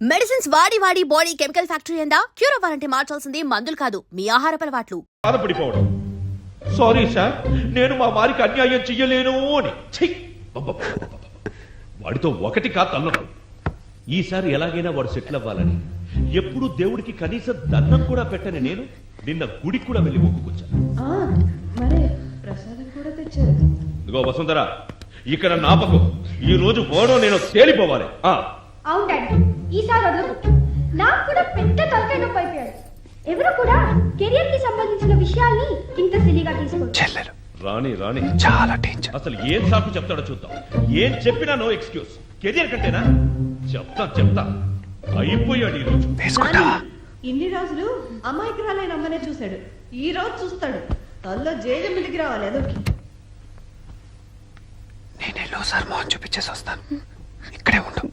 Medicines వాడి వాడి body chemical factory అయిందా? క్యూర్ అవ్వాలంటే మార్చాల్సింది మందులు కాదు, మీ ఆహారపు అలవాట్లు. బాధపడిపోవడం. సారీ సార్, నేను మా వారికి అన్యాయం చెయ్యలేను అని. వాడితో ఒకటి కాదు. ఈసారి ఎలాగైనా వాడు సెటిల్ అవ్వాలని ఎప్పుడు దేవుడికి కనీసం దండం కూడా పెట్టని నేను నిన్న గుడికి కూడా వెళ్ళి మొక్కుకొచ్చాను. ఇదిగో వసుంధరా, ఇక్కడ నాపకం. ఈ రోజు ఓడో నేను తేలిపోవాలి. అవును డాడీ, ఈసారి వదలకు. నాకు కూడా పెద్ద తలకాయ నొప్పి అయిపోయాడు. ఎవరు కూడా కెరియర్ కి సంబంధించిన విషయాల్ని ఇంత సిలిగా తీసుకోరు. రాణి రాణి చాలా డేంజర్. అసలు ఏం సాకు చెప్తాడో చూద్దాం. ఏం చెప్పినా నో ఎక్స్క్యూజ్. కెరియర్ కంటేనా? చెప్తా అయిపోయాడు ఈ రోజు. ఇన్ని రోజులు అమాయకురాలైన అమ్మనే చూశాడు, ఈ రోజు చూస్తాడు. తల్లో జేజమ్మిడికి రావాలి అదొకి. నేను సార్ మోహన్ చూపించేసి వస్తాను, ఇక్కడే ఉండు.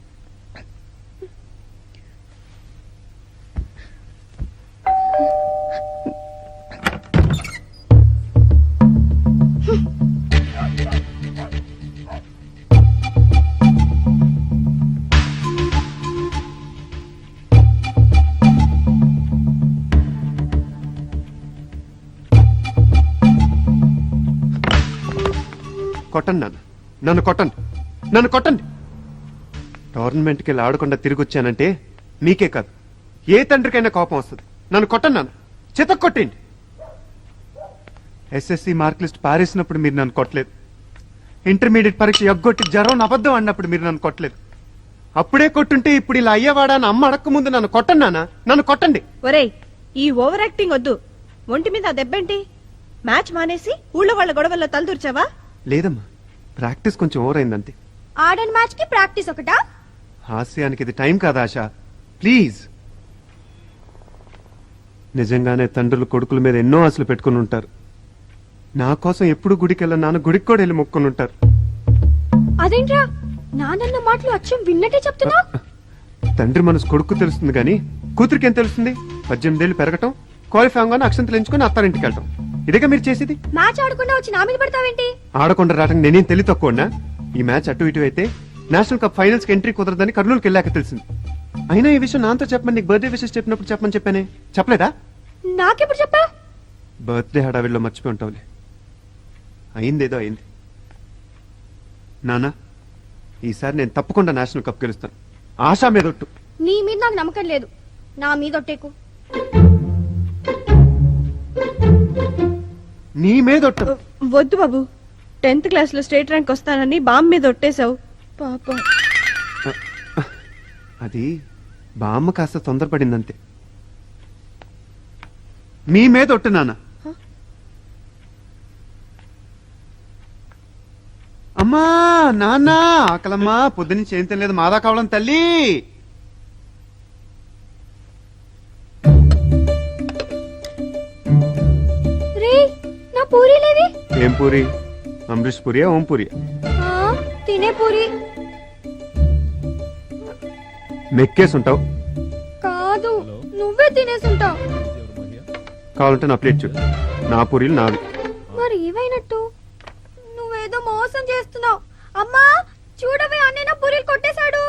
కొట్టండి నన్ను కొట్టండి. టోర్నమెంట్కి వెళ్ళి ఆడకుండా తిరిగి వచ్చానంటే మీకే కాదు, ఏ తండ్రికైనా కోపం వస్తుంది. నన్ను కొట్టండి నాన్న, చితక్కొట్టండి. ఎస్ఎస్సి మార్క్ లిస్ట్ పారేసినప్పుడు మీరు నన్ను కొట్టలేదు. ఇంటర్మీడియట్ పరీక్ష ఎగ్గొట్టి జ్వరం అబద్ధం అన్నప్పుడు మీరు నన్ను కొట్టలేదు. అప్పుడే కొట్టుంటే ఇప్పుడు ఇలా అయ్యేవాడా అని అమ్మ అడక్క ముందు నన్ను కొట్టండి నాన్న, నన్ను కొట్టండి. ఒరేయ్, ఈ ఓవర్ యాక్టింగ్ వద్దు. ఒంటి మీద దెబ్బేంటి? మ్యాచ్ మానేసి ఊళ్ళో వాళ్ళ గొడవల్లో తలదూర్చావా? లేదమ్మా, ప్రాక్టీస్ కొంచెం ఓవర్ అయిందంతే. ఆడన్ మ్యాచ్ కి ప్రాక్టీస్ ఒకటా? హాస్యానికి ఇది టైం కాదా ఆశ, ప్లీజ్. నిజంగానే తండ్రులు కొడుకుల మీద ఎన్నో ఆశలు పెట్టుకుని ఉంటారు. నా కోసం ఎప్పుడు గుడికి వెళ్ళ నాన్న గుడికి కూడా వెళ్ళి మొక్కుని ఉంటారు. అదేంట్రా నాన్న మాటలు అచ్చం విన్నట్టే చెప్తున్నా? తండ్రి మనసు కొడుకు తెలుస్తుంది గాని కూతురికి ఏం తెలుస్తుంది? 18 ఏళ్ళు పెరగటం, క్వాలిఫై అవగానే అక్షంతలు ఎంచుకుని అత్తారింటికి వెళ్ళటం, ఇదేగా మీరు చేసేది. మ్యాచ్ ఆడకుండా వచ్చి నా మీద పడతావేంటి? ఆడకుండా రావడానికి నేనేం తెలివి తక్కువనా? ఈ మ్యాచ్ అటు ఇటు అయితే నేషనల్ కప్ ఫైనల్స్ కి ఎంట్రీ కుదరదని కర్నూలుకి వెళ్ళాక తెలిసింది. అయినా ఈ విషయం నాతో చెప్పమని నీకు బర్త్డే విషెస్ చెప్పినప్పుడు చెప్పమని చెప్పానే, చెప్పలేదా? నాకెప్పుడు చెప్పా? బర్త్డే హడావిడిలో మర్చిపోయి ఉంటావులే. అయిందేదో అయింది. నానా, ఈసారి నేను తప్పకుండా నేషనల్ కప్ గెలుస్తాను. ఆశా మీద ఒట్టు. నీ మీద నాకు నమ్మకం లేదు, నా మీద ఒట్టేకు. నీ మీద ఒట్టు. వద్దు బాబు, 10th క్లాస్ లో స్టేట్ ర్యాంక్ వస్తానని బాంబు మీద ఒట్టేశావు పాపం. అది బామ్మ కాస్త తొందరపడిందంతే. మీ మీద ఒట్టు నాన్న. అమ్మా నాన్న, ఆకలమ్మా, పొద్దునుంచి ఏం తినలేదు, మాదా కావడం తల్లి. నా పూరి లేది? ఏం పూరి? అమరీష్ పూరియా, ఓం పూరియా? తినే పూరి. మెక్కేసుంటావు. కాదు, నువ్వే తినేసుంటావు. కావాలంటే నా ప్లేట్ చూడు, నా పూరీలు నావి. మరి ఏమైనట్టు? నువ్వేదో మోసం చేస్తున్నావు. అమ్మా చూడవే, అన్నయ్య నా పూరీలు కొట్టేశాడు.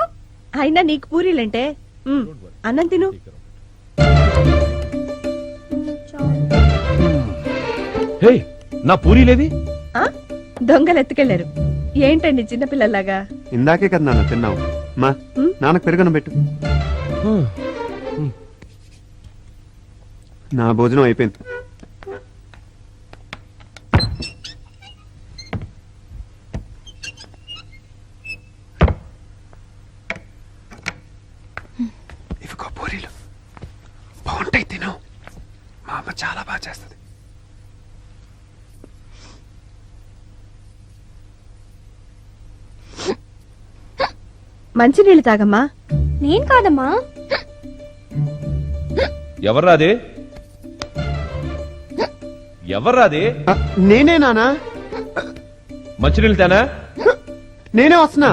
అయినా నీకు పూరీలంటే అన్నం తిను. హే, నా పూరీలేవి? దొంగలు ఎత్తుకెళ్లారు. ఏంటండి చిన్నపిల్లలాగా? ఇందాకే కదా నాన్న తిన్నావు. మా నాన్నకు పెరుగన్నం పెట్టు. నా భోజనం అయిపోయింది. ఇవిగో పూరీలు బాగుంటాయి, తిను. మా అమ్మ చాలా బాగా చేస్తుంది. మంచినీళ్ళు తాగమ్మా. నేను కాదమ్మా. ఎవర్రాదే? నేనే నానా. మంచినీళ్ళు తేనా? నేనే వస్తున్నా.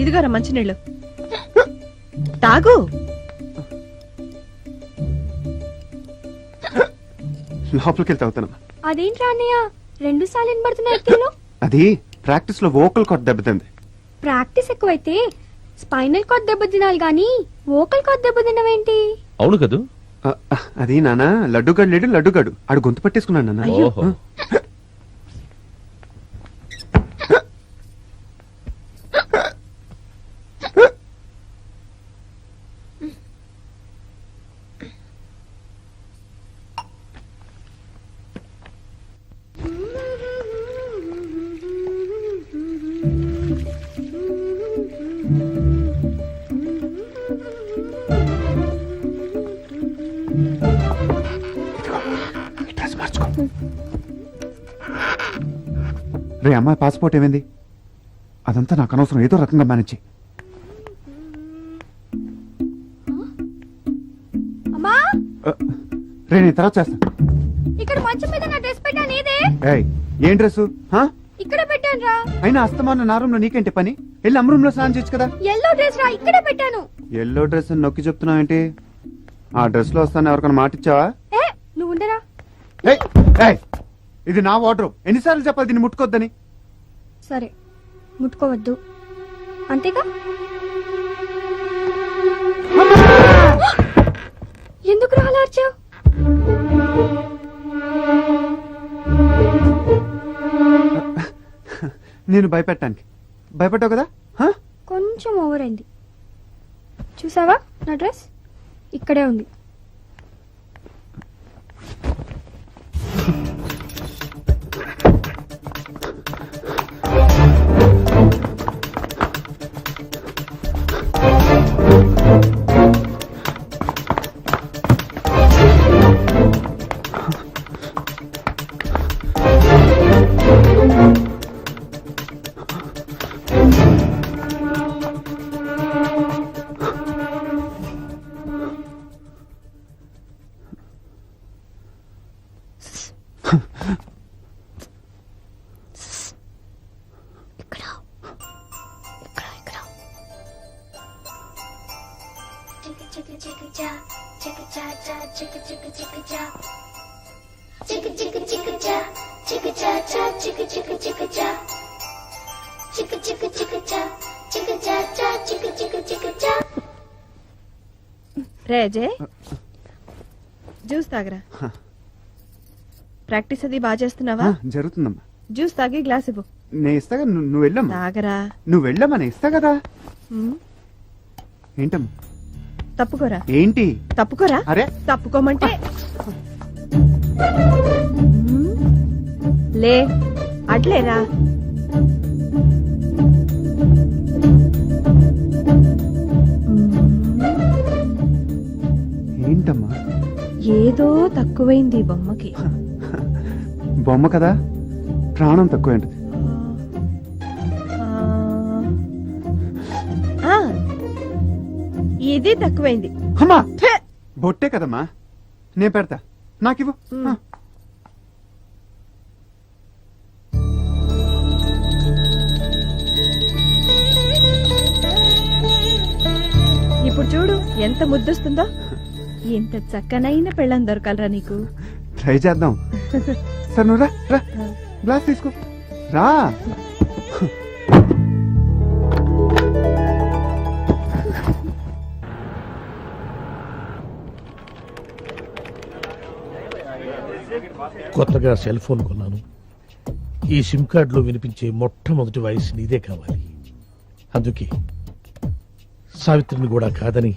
ఇదిగోరా మంచినీళ్ళు తాగు. లోపలికి వెళ్తే అవుతానమ్మా. అదేంట్రా అన్నయ్య 2 సార్లు వినబడుతున్నాయి ఎత్తులో. అది ప్రాక్టీస్ లో వోకల్ కార్డ్ దెబ్బతింది. ప్రాక్టీస్ ఎక్కువైతే స్పైనల్ కార్డ్ దెబ్బతినాలి గాని వోకల్ కార్డ్ దెబ్బతినవేంటి? అవును కదూ. అది నానా లడ్డుగాడు లేడు లడ్డుగాడు ఆడు గొంతు పట్టేసుకున్నాడు నాన్న. ఓహో. డ్రెస్ మార్చుకో. రే అమ్మాయి పాస్పోర్ట్ ఏమైంది? అదంతా నాకు అనవసరం, ఏదో రకంగా మేనేజ్ చెయ్యి. అమ్మా, రే నేను తర్వాత చేస్తా. ఇక్కడ మంచం మీద నా డ్రెస్ పెట్టాను ఏదే? ఏయ్ ఏం డ్రెస్సు? ఇక్కడ పెట్టాను రా. అయినా అస్తమాన నా రూమ్ లో నీకేంటి పని? వెళ్ళి అమ్మ రూమ్ లో స్నానం చేయొచ్చు కదా. ఎల్లో డ్రెస్ రా, ఇక్కడ పెట్టాను. ఎల్లో డ్రెస్ అని నొక్కి చెప్తున్నావు ఏంటి? ఆ డ్రెస్ లో వస్తాను ఎవరికైనా మాట ఇచ్చావా? ఏ నువ్వు ఉండరా. ఏయ్, ఏయ్, ఇది నా వార్డ్రోబ్, ఎన్నిసార్లు చెప్పాలి దీన్ని ముట్టుకోద్దని? సరే ముట్టుకోవద్దు అంతేగా. ఎందుకు రా అలా అరిచావ్? నేను భయపెట్టానికి భయపడ్డావు కదా. కొంచెం ఓవర్ అయింది. చూసావా నా డ్రెస్ ఇక్కడే ఉంది. రే అజయ్, జ్యూస్ తాగరా. ప్రాక్టీస్ అది బాగా చేస్తున్నావా? జరుగుతుందమ్మా. జ్యూస్ తాగి గ్లాస్ ఇవ్వు. నేను ఇస్తాగా, నువ్వు వెళ్ళమ్మా. తాగరా. నువ్వు వెళ్ళమ్మా, నేను ఇస్తా కదా. ఉమ్, ఏంటమ్మా? తప్పుకోరా. ఏంటి? తప్పుకోరా. అరే తప్పుకోమంటే లే అట్లేరా. ఏంటమ్మా? ఏదో తక్కువైంది ఈ బొమ్మకి. బొమ్మ కదా, ప్రాణం తక్కువ ఏంటది? ఆ, ఇది తక్కువైంది. అమ్మా బొట్టే కదమ్మా, నేను పెడతా, నాకివ్వు. ఇప్పుడు చూడు ఎంత ముద్దొస్తుందో. ఎంత చక్కనైన పెళ్ళం దొరకాలరా నీకు. ట్రై చేద్దాం. సరే నువ్వు రా, రా గ్లాస్ తీసుకో రా. కొత్తగా సెల్ ఫోన్ కొన్నాను. ఈ సిమ్ కార్డులో వినిపించే మొట్టమొదటి వాయిస్ నీదే కావాలి. అందుకే సావిత్రిని కూడా కాదని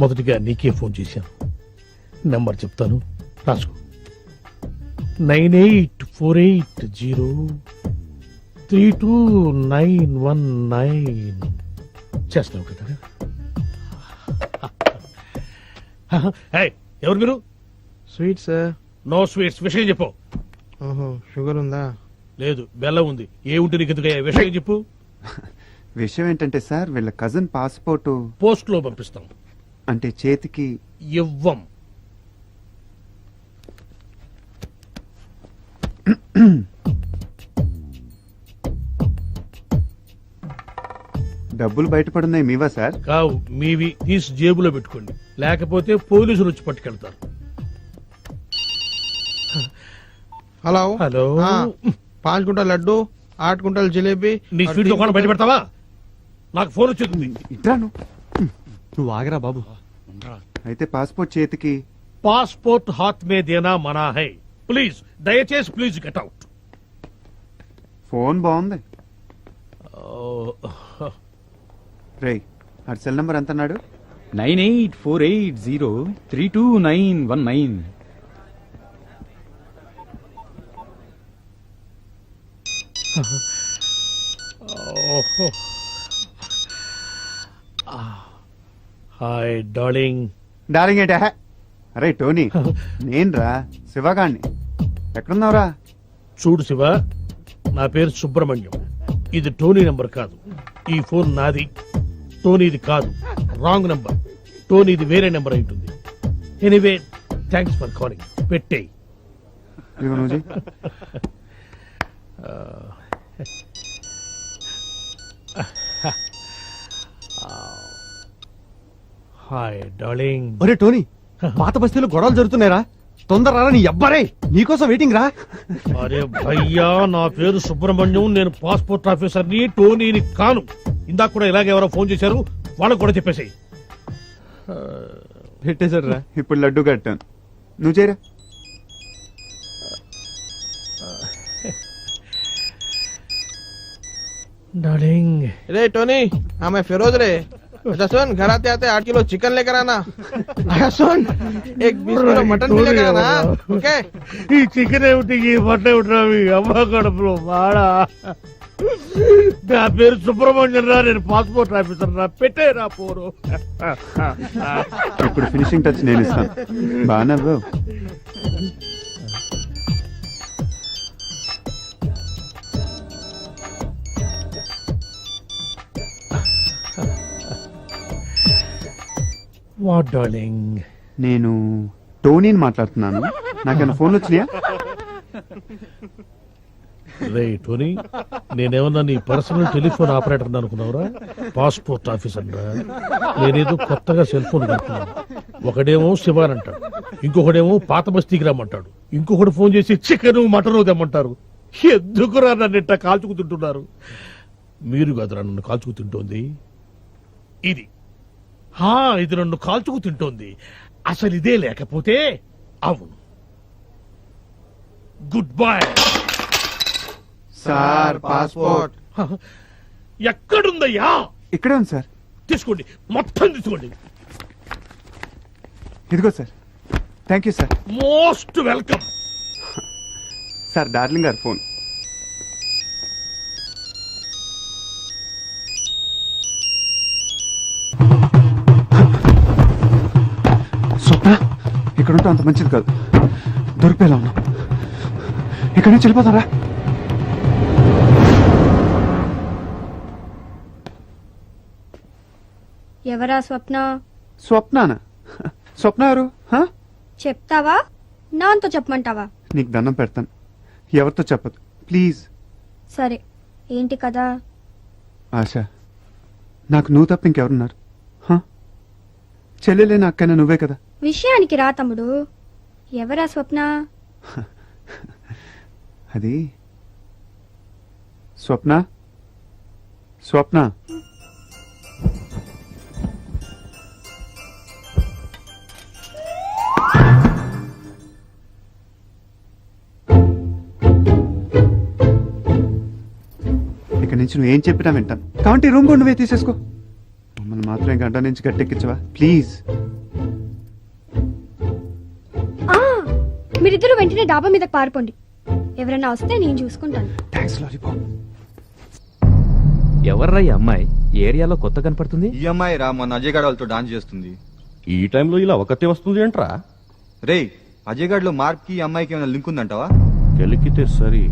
మొదటిగా నీకే ఫోన్ చేశాను. నంబర్ చెప్తాను, రాసుకో. 9848032919. చేస్తావు కదా? ఎవరు మీరు? Sweet sir. No sweets. విషయం చెప్పు. ఓహో, షుగర్ ఉందా? లేదు, బెల్లం ఉంది. ఏ ఉంటే నీకు ఎందుకయ్యా? విషయం చెప్పు. విషయం ఏంటంటే సార్, వీళ్ళ కజిన్ పాస్పోర్ట్ పోస్ట్ లో పంపిస్తాం. అంటే చేతికి ఇవ్వం. డబ్బులు బయటపడున్నాయి మీవా సార్? కావు, మీవి. తీసి జేబులో పెట్టుకోండి, లేకపోతే పోలీసులు వచ్చి పట్టుకెళ్తారు. Hello hello. हाँ 5 कुंटल लड्डू 8 कुंटल जिलेबी నీ और స్వీట్ 3 దుకాణం బయట कुंटल- పెడతావా? నాకు ఫోన్ వచ్చింది. ఇట్రా నువ్వు ఆగరా బాబు. అయితే పాస్పోర్ట్ చేతికి. పాస్పోర్ట్ హాత్ మే దేనా మనా హై. ప్లీజ్ దయచేసి ప్లీజ్ గెట్ అవుట్. ఫోన్ బాగుంది. రేయ్ ఆ సెల్ నంబర్ ఎంత అన్నాడు? 9848032919. Hi darling. డార్లింగ్ ఏంటా? అరే టోనీ నేనురా శివగాణ్ణి. ఎక్కడున్నావురా? చూడు శివ, నా పేరు సుబ్రహ్మణ్యం. ఇది టోనీ నంబర్ కాదు. ఈ ఫోన్ నాది, టోనీది కాదు. Wrong number. టోనీది వేరే నెంబర్ అయి ఉంటుంది. Anyway thanks for calling. పెట్టేయ్. ఇదిగో నువ్వు చెయ్. Hi darling. ఒరే టోనీ పాత బస్తీలో గొడవలు జరుగుతున్నాయిరా, తొందర రారా, నీ అబ్బారే నీకోసం వెయిటింగ్ రా. అరే భయ్యా, నా పేరు సుబ్రహ్మణ్యం. నేను పాస్పోర్ట్ ఆఫీసర్ని, టోనీని కాను. ఇందాక కూడా ఇలాగే ఎవరో ఫోన్ చేశారు, వాళ్ళకు కూడా చెప్పేసాయి. పెట్టేశాడు రా. ఇప్పుడు లడ్డు కట్టాను. నువ్వు చేయరా. డార్లింగ్ रे टोनी हाँ मैं फिरोज रे. अच्छा सुन घर आते आते 8 किलो चिकन लेकर आना. अच्छा सुन एक 20 किलो मटन भी लेकर आना. ओके ఈ చికెన్ ఏమిటి, ఈ మటన్ ఏమిటి, అవి అమ్మ కడుపులో మాడా. నా పేరు సుబ్రహ్మణ్యం రా, నేను పాస్పోర్ట్ ఆఫీసర్ రా. పెట్టేరా పోరు. ఇప్పుడు ఫినిషింగ్ టచ్ నేను ఇస్తాను. బాగా నవ్వావు. What darling? నేను టోనీని మాట్లాడుతున్నాను. నాకేమైనా ఫోన్లు వచ్చినాయా? రే టోనీ, నేనేమన్నా నీ పర్సనల్ టెలిఫోన్ ఆపరేటర్ అనుకున్నావురా? పాస్పోర్ట్ ఆఫీసర్ రా. నేనేదో కొత్తగా సెల్ ఫోన్ కడుతున్నాను. ఒకడేమో శివాన్ అంటాడు, ఇంకొకడేమో పాత బస్తీకి రమ్మంటాడు, ఇంకొకడు ఫోన్ చేసి చికెన్ మటన్ తెమ్మంటారు. ఎందుకురా నన్ను ఇట్ట కాల్చుకు తింటున్నారు? మీరు కదరా నన్ను కాల్చుకు తింటోంది. ఇది ఇది నన్ను కాల్చుకు తింటోంది. అసలు ఇదే లేకపోతే అవును. గుడ్ బై సార్ పాస్పోర్ట్ ఎక్కడుందయ్యా? ఇక్కడే ఉంది సార్. తీసుకోండి, మొత్తం తీసుకోండి. ఇదిగో sir. Thank you sir. Most welcome. Sir darling గారు ఫోన్. స్వప్న ఇక్కడ ఉంటే అంత మంచిది కాదు. దొరికిపోయేలా ఉన్నాం. ఇక్కడి నుంచి వెళ్ళిపోతారా? ఎవరా స్వప్న? స్వప్నానా? స్వప్న ఎవరు? హా? చెప్తావా నాతో చెప్పమంటావా? నీకు దండం పెడతాను, ఎవరితో చెప్పదు ప్లీజ్. సరే ఏంటి కదా? ఆశ, నాకు నువ్వు తప్ప ఇంకెవరున్నారు? హా? చెల్లెలేని అక్కైనా నువ్వే కదా. విషయానికి రా తమ్ముడు. ఎవరా స్వప్న? అది స్వప్న. స్వప్న ఇక నుంచి నువ్వు ఏం చెప్పినా వింటాను. కాబట్టి రూమ్ కూడా నువ్వే తీసేసుకో. మమ్మల్ని మాత్రం గంట నుంచి గట్టెక్కించవా ప్లీజ్. మీరిద్దరూ వెంటనే డాబా మీదకి పారిపోండి. ఎవరైనా వస్తే నేను చూసుకుంటాను. Thanks lollipop. ఎవర్రా ఈ అమ్మాయి? ఏరియాలో కొత్త కనపడుతుంది. ఈ అమ్మాయి రా మొన్న అజయ్ గాడ్ వాళ్ళతో డాన్స్ చేస్తుంది. ఈ టైంలో ఇలా ఒకతే వస్తుంది అంటరా? రే అజయ్ గాడ్ లో మార్క్ కి ఈ అమ్మాయికి ఏమైనా లింక్ ఉందంటావా? గెలికితే సరి.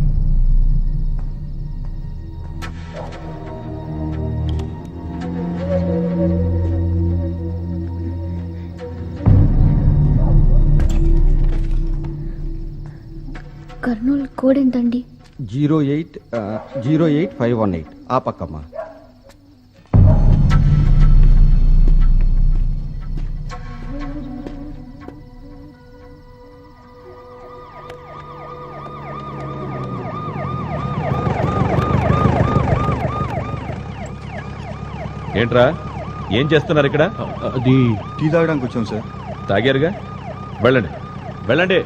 కర్నూలు కోడ్ ఎంతండి? 08518 ఆ పక్కమ్మా. ఏంట్రా ఏం చేస్తున్నారు ఇక్కడ? అది టీ తాగడానికి వచ్చాం సార్. తాగారుగా, వెళ్ళండి వెళ్ళండి.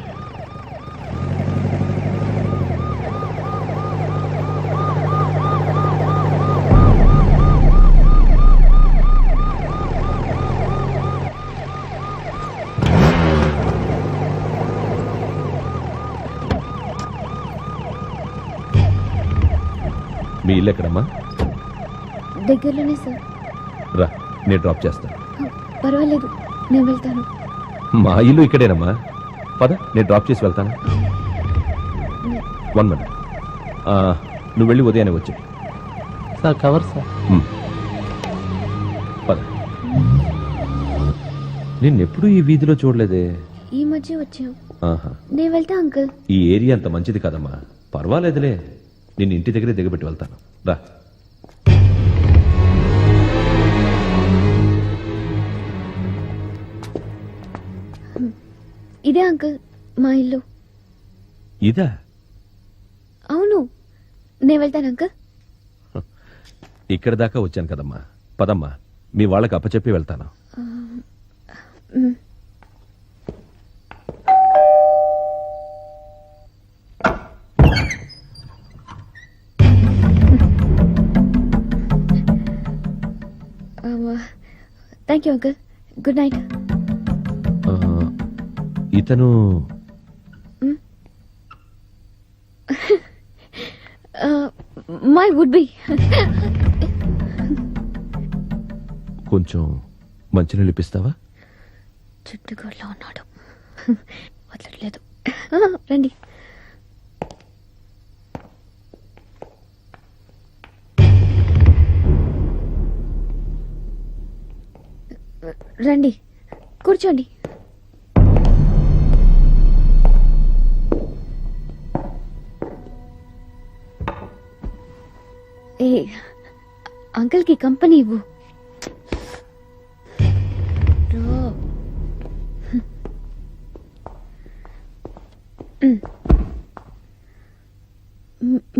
మీ ఇల్లు ఎక్కడమ్మా? దగ్గరలోనే సార్. రా, నేను డ్రాప్ చేస్తా. పర్వాలేదు, నేను వెళ్తాను. మా ఇల్లు ఇక్కడేనమ్మా, పద నేను డ్రాప్ చేసి వెళ్తాను. 1 minute. నువ్వు వెళ్ళి ఉదయాన్నే వచ్చి సార్ కవర్ సార్. పద. నిన్నెప్పుడు ఈ వీధిలో చూడలేదే. ఈ మధ్య వచ్చాం. ఆహా, నేను వెళ్తా అంకుల్. ఈ ఏరియా అంత మంచిది కాదమ్మా. పర్వాలేదులే, నిన్ను ఇంటి దగ్గరే దిగబెట్టి వెళ్తాను. రా. ఇదే అంకుల్ మా ఇల్లు. ఇదా? అవును, నేను వెళ్తాను అంకుల్. ఇక్కడ దాకా వచ్చాను కదమ్మా, పదమ్మా, మీ వాళ్ళకి అప్పచెప్పి వెళ్తాను. Thank you uncle. Good night. ఇతను మై వుడ్ బి. కొంచెం మంచినీళ్ళు ఇప్పిస్తావా? చుట్టుగోడ్లో ఉన్నాడు, వదలట్లేదు. రండి. రండి, కూర్చోండి. ఏ అంకుల్కి కంపెనీ ఇవ్వు.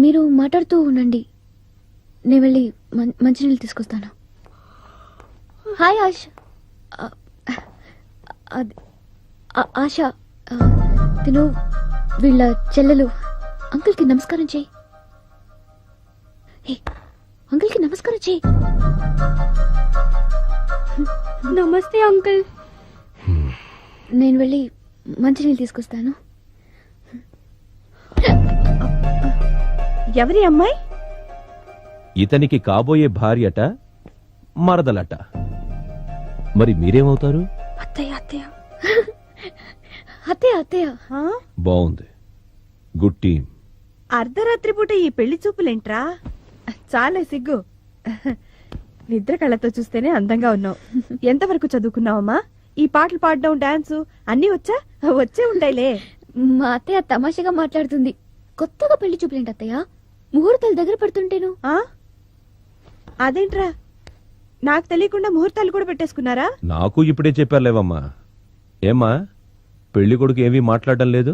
మీరు మాట్లాడుతూ ఉండండి, నేను వెళ్ళి మంచినీళ్ళు తీసుకొస్తాను. హాయ్ ఆశ. ఆశ, తిను వీళ్ళ చెల్లెలు. అంకుల్కి నమస్కారం చేయి. అంకుల్కి నమస్కారం చేయి. నమస్తే అంకుల్. నేను వెళ్ళి మంచినీళ్ళు తీసుకొస్తాను. ఎవరి అమ్మాయి? ఇతనికి కాబోయే భార్యట, మరదలట. మరి మీరేమవుతారు? అత్తయ్య అత్తయ్య అత్తయ్య అత్తయ్య. బాగుంది, గుడ్ టీమ్. అర్ధరాత్రి పూట ఈ పెళ్లి చూపులేంట్రా? చాలా సిగ్గు. నిద్ర కళ్ళతో చూస్తేనే అందంగా ఉన్నావు. ఎంతవరకు చదువుకున్నావమ్మా? ఈ పాటలు పాడడం, డాన్సు అన్నీ వచ్చా? వచ్చే ఉంటాయిలే. మా అత్తయ్య తమాషగా మాట్లాడుతుంది. కొత్తగా పెళ్లి చూపులేంటి అత్తయ్య? ముహూర్తాలు దగ్గర పడుతుంటేను. అదేంట్రా, నాకు తెలియకుండా ముహూర్తాలు కూడా పెట్టేసుకున్నారా? నాకు ఇప్పుడే చెప్పారులేవమ్మా. ఏమ్మా, పెళ్లి కొడుకు ఏమీ మాట్లాడడం లేదు?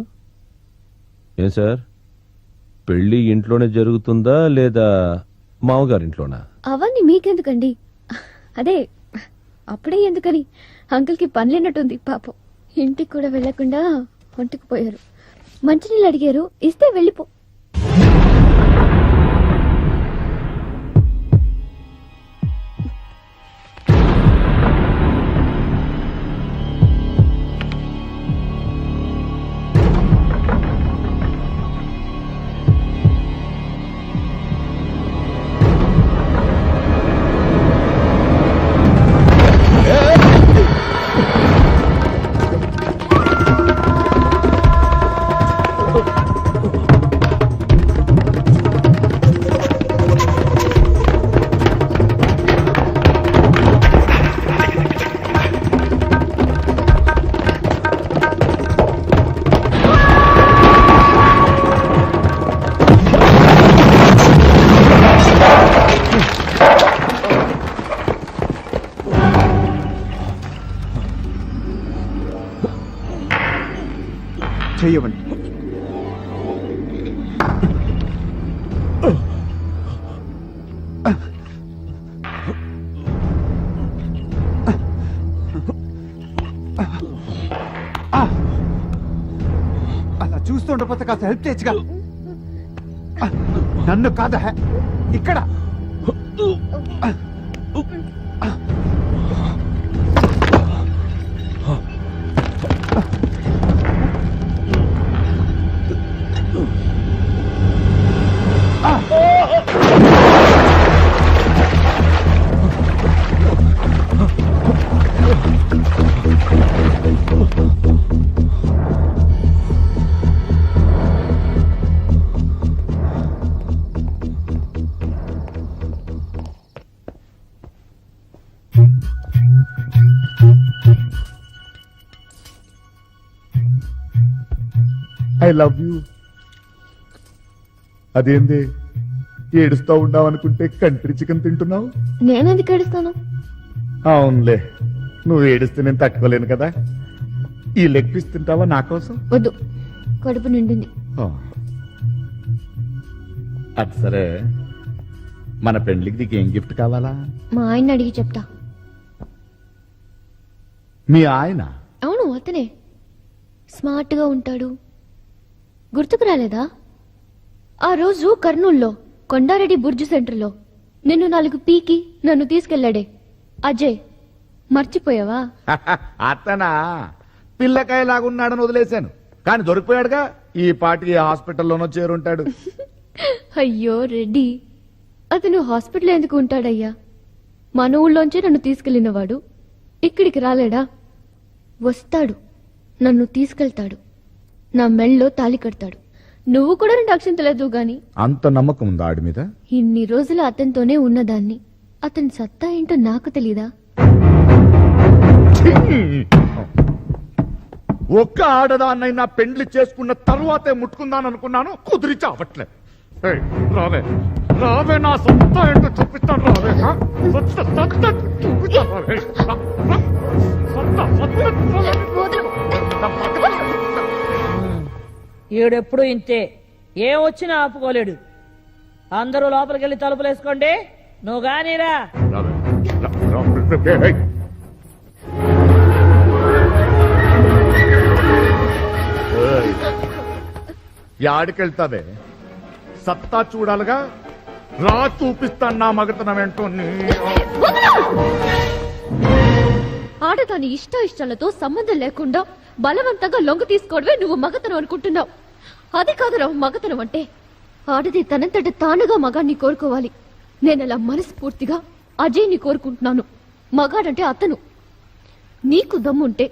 ఏం సార్, పెళ్లి ఇంట్లోనే జరుగుతుందా లేదా మామగారింట్లోనా? అవన్నీ మీకెందుకండి? అదే అప్పుడే ఎందుకని, అంకుల్కి పనిలేనట్టుంది పాపం. ఇంటికి కూడా వెళ్లకుండా ఒంటికి పోయారు. మంచినీళ్ళు అడిగారు, ఇస్తే వెళ్ళిపో. చెయ్యవండి. చూస్తూ ఉండకపోతే కాస్త హెల్ప్ చేయొచ్చుగా. నన్ను కాదా ఇక్కడ ఐ లవ్ యూ. అదేంది ఏడుస్తా ఉండావనుకుంటే కంట్రీ చికెన్ తింటున్నావు? నేనెందుకు ఏడుస్తాను? అవునులే, నువ్వు ఏడిస్తే నేను తట్టుకోలేను కదా. ఈ లెగ్ పీస్ తింటావా నా కోసం? వద్దు, కడుపు నిండింది. ఆ. అది సరే, మన పెండ్లికి నీకు ఏం గిఫ్ట్ కావాలా? మా ఆయన్ని అడిగి చెప్తా. మీ ఆయన? అవును, అతనే. స్మార్ట్ గా ఉంటాడు. గుర్తుకు రాలేదా? ఆ రోజు కర్నూల్లో కొండారెడ్డి బుర్జు సెంటర్లో నిన్ను 4 పీకి నన్ను తీసుకెళ్లాడే అజయ్. మర్చిపోయావా? అతనా? పిల్లకాయలాగున్నాడని వదిలేశాను, కానీ దొరికిపోయాడుగా. ఈ పాటికి హాస్పిటల్లోనో చేరుంటాడు. అయ్యో రెడ్డి, అతను హాస్పిటల్ ఎందుకు ఉంటాడయ్యా? మన ఊళ్ళోంచే నన్ను తీసుకెళ్లినవాడు ఇక్కడికి రాలేడా? వస్తాడు, నన్ను తీసుకెళ్తాడు, నా మెళ్ళలో తాళి కడతాడు. నువ్వు కూడా 2 అక్షింతలేదు గాని. అంత నమ్మకం ఉందా ఆడి మీద? ఇన్ని రోజులు అతనితోనే ఉన్నదాన్ని. అతని సత్తా ఏంటో నాకు తెలీదా? ఒక్క ఆడదాన్నైనా పెండ్లి చేసుకున్న తరువాతే ముట్టుకుందాననుకున్నాను, కుదిరి చావట్లే. ఏయ్, రావే రావే, నా సొంత ఏంటో చూపిస్తాను. రావే, హ? సొంత చూపిస్తాను, రావే. రా, రా. సొంత. ఈడెప్పుడు ఇంతే, ఏం వచ్చినా ఆపుకోలేడు. అందరూ లోపలికి వెళ్ళి తలుపులేసుకోండి. నువ్వు గానీరా. రావే, రా, రా. ఏయ్. ఏయ్, యాడికెళ్తావే? సత్తా చూడాలిగా. రా, చూపిస్తాను నా మగతనం ఏంటో. ఆడదాని ఇష్టాలతో సంబంధం లేకుండా బలవంతంగా లొంగ తీసుకోవడమే నువ్వు మగతనం అనుకుంటున్నావు. అది కాదురా మగతనం అంటే. ఆడది తనంతట తానుగా మగాన్ని కోరుకోవాలి. నేనలా మనస్ఫూర్తిగా అజయ్ని కోరుకుంటున్నాను. మగాడంటే అతను. నీకు దమ్ముంటే,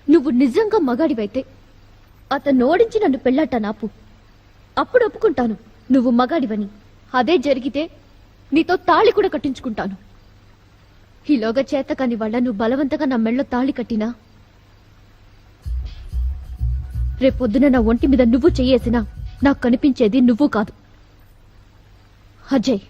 నువ్వు నిజంగా మగాడివైతే అతను ఓడించి నన్ను పెళ్ళాట నాపు. అప్పుడు ఒప్పుకుంటాను నువ్వు మగాడివని. అదే జరిగితే నీతో తాళి కూడా కట్టించుకుంటాను. ఈలోగా చేత కాని వాళ్ళ నువ్వు బలవంతంగా నా మెళ్ళలో తాళి కట్టినా, రేపొద్దున నా ఒంటి మీద నువ్వు చెయ్యేసినా నాకు కనిపించేది నువ్వు కాదు, అజయ్.